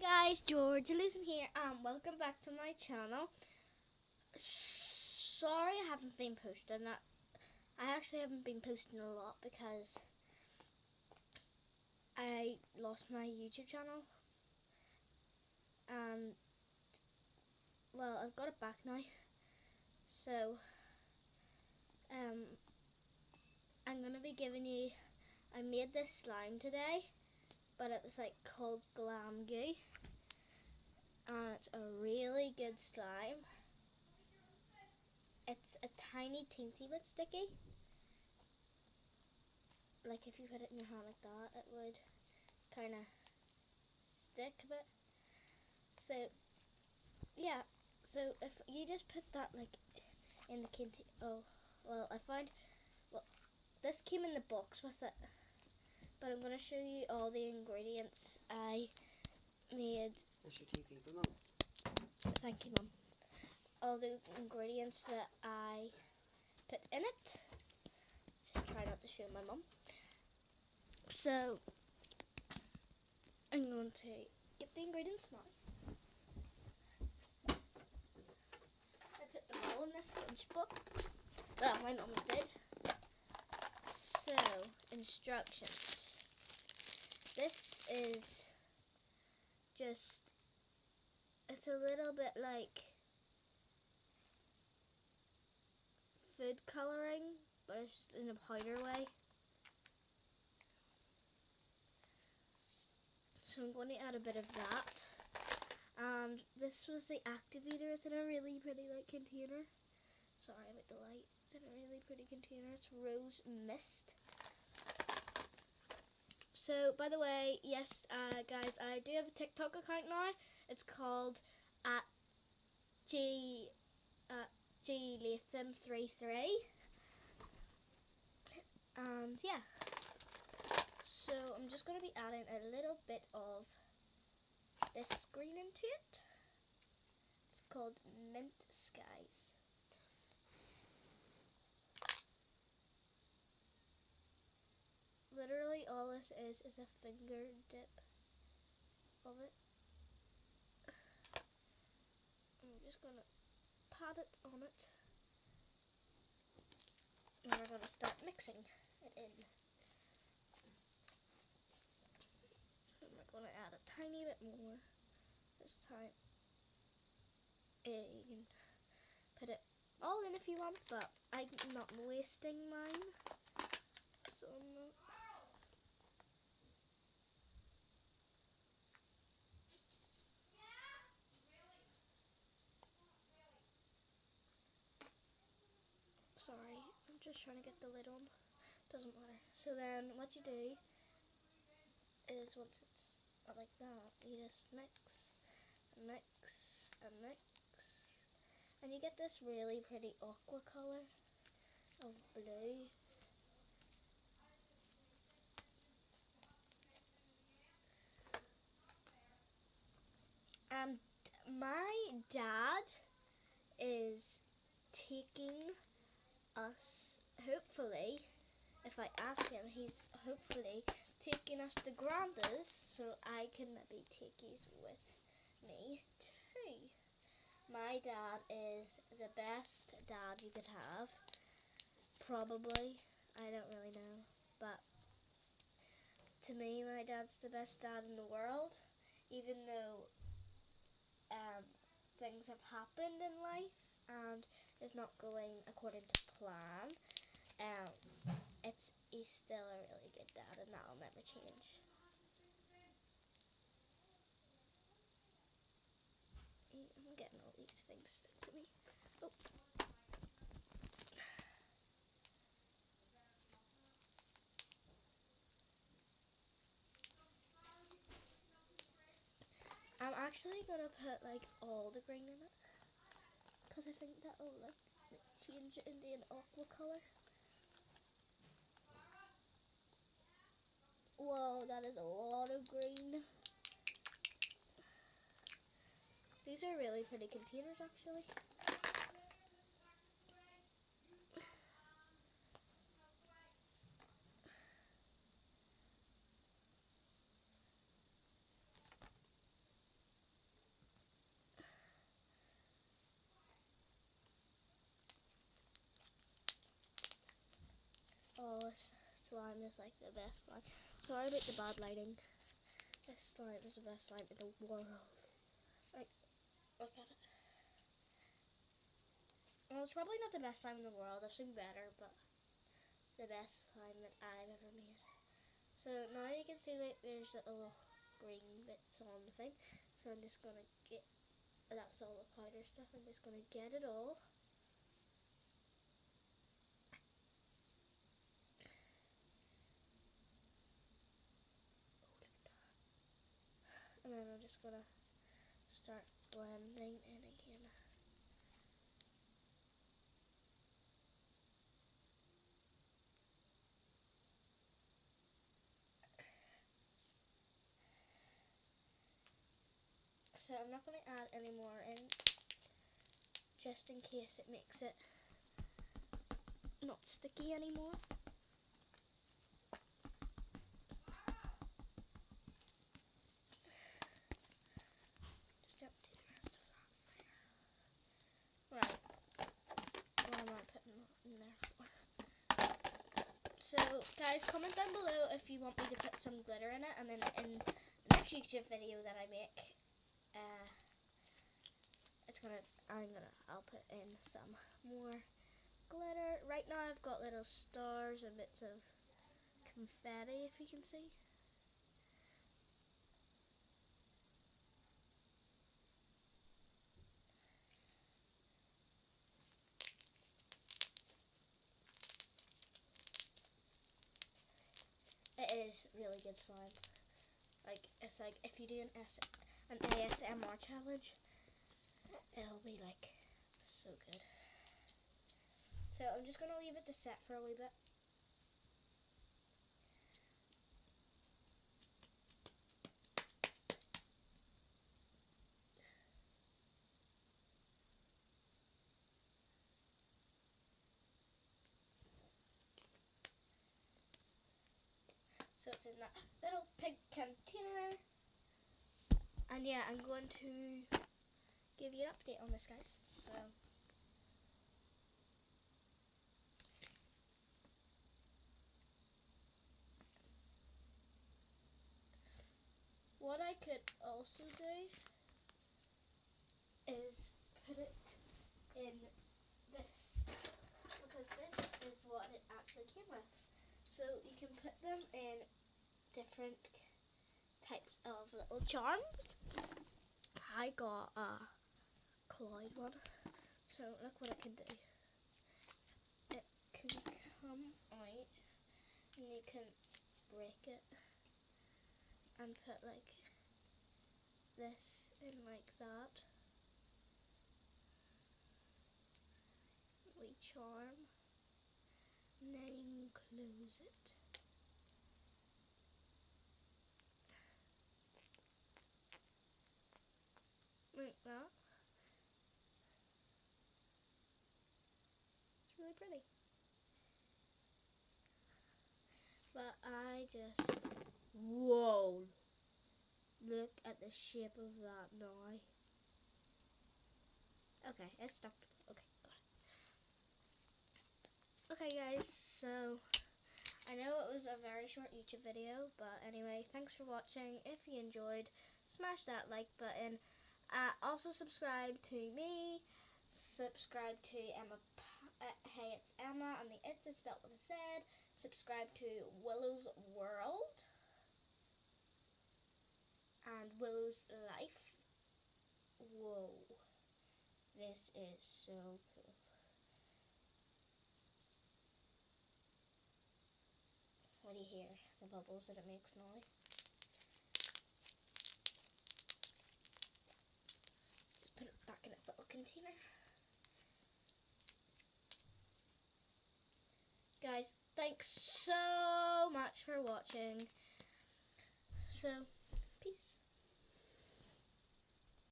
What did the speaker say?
guys, George Luthen here and welcome back to my channel. Sorry I haven't been posting that. I actually haven't been posting a lot because I lost my YouTube channel and well, I've got it back now. So I'm going to be giving you, I made this slime today, but it was like called Glam Goo and it's a really good slime. It's a tiny teensy bit sticky. Like if you put it in your hand like that, it would kind of stick a bit. So yeah, so if you just put that like in the container, this came in the box with it, but I'm going to show you all the ingredients I made. That's your TV, Mum. Thank you, Mum. All the ingredients that I put in it. Just try not to show my mum. So I'm going to get the ingredients now. I put them all in this lunchbox. Well, my mum did. So, instructions. This is just, it's a little bit like food colouring, but it's in a powder way. So I'm going to add a bit of that. And this was the activator. It's in a really pretty like container. Sorry about the light. It's in a really pretty container. It's Rose Mist. So by the way, yes, guys, I do have a TikTok account now. It's called at glatham33. And yeah. So I'm just going to be adding a little bit of this green into it. It's called Mint Skies. Literally all this is a finger dip of it. I'm just going to pat it on it. And we're going to start mixing it in. And we're going to add a tiny bit more this time. You can put it all in if you want, but I'm not wasting mine. So I'm not. Sorry, I'm just trying to get the lid on. Doesn't matter. So then what you do is once it's like that, you just mix and mix and mix. And you get this really pretty aqua colour of blue. And my dad is taking us, hopefully, if I ask him, he's hopefully taking us to Granda's so I can maybe take you with me too. My dad is the best dad you could have. Probably. I don't really know. But to me, my dad's the best dad in the world. Even though things have happened in life and it's not going according to plan, he's still a really good dad, and that'll never change. I'm getting all these things stuck to me. Oh. I'm actually gonna put like all the green in it because I think that'll like change it into an aqua colour. Whoa, that is a lot of green. These are really pretty containers actually. this slime is like the best slime. Sorry about the bad lighting. This slime is the best slime in the world. Like, look at it. Well, it's probably not the best slime in the world. I've seen better, but the best slime that I've ever made. So now you can see that there's little green bits on the thing. So I'm just gonna get, that's all the powder stuff. I'm just gonna get it all. And then I'm just gonna start blending in again. So I'm not going to add any more in, just in case it makes it not sticky anymore. Just empty the rest of that in there. Right, what am I putting in there for? So guys, comment down below if you want me to put some glitter in it, and then in the next YouTube video that I make, I'll put in some more glitter. Right now I've got little stars and bits of confetti, if you can see. It is really good slime. Like, it's like if you do an ASMR challenge, it'll be like so good. So I'm just gonna leave it to set for a wee bit. So it's in that little pink container. And yeah, I'm going to give you an update on this, guys. So what I could also do is put it in this, because this is what it actually came with. So you can put them in different types of little charms. I got a Clyde one, so look what it can do. It can come out and you can break it and put like this in like that. We charm and then you close it. Like that. It's really pretty. But I just, whoa, look at the shape of that now. Okay, it's stuck. Okay, got it. Okay guys, so I know it was a very short YouTube video, but anyway, thanks for watching. If you enjoyed, smash that like button. Also subscribe to me, subscribe to Emma, hey it's Emma, and the it's is spelled with a Z. Subscribe to Willow's World and Willow's Life. Whoa, this is so cool. What do you hear? The bubbles that it makes now. Just put it back in its little container. Guys, thanks so much for watching. So, peace.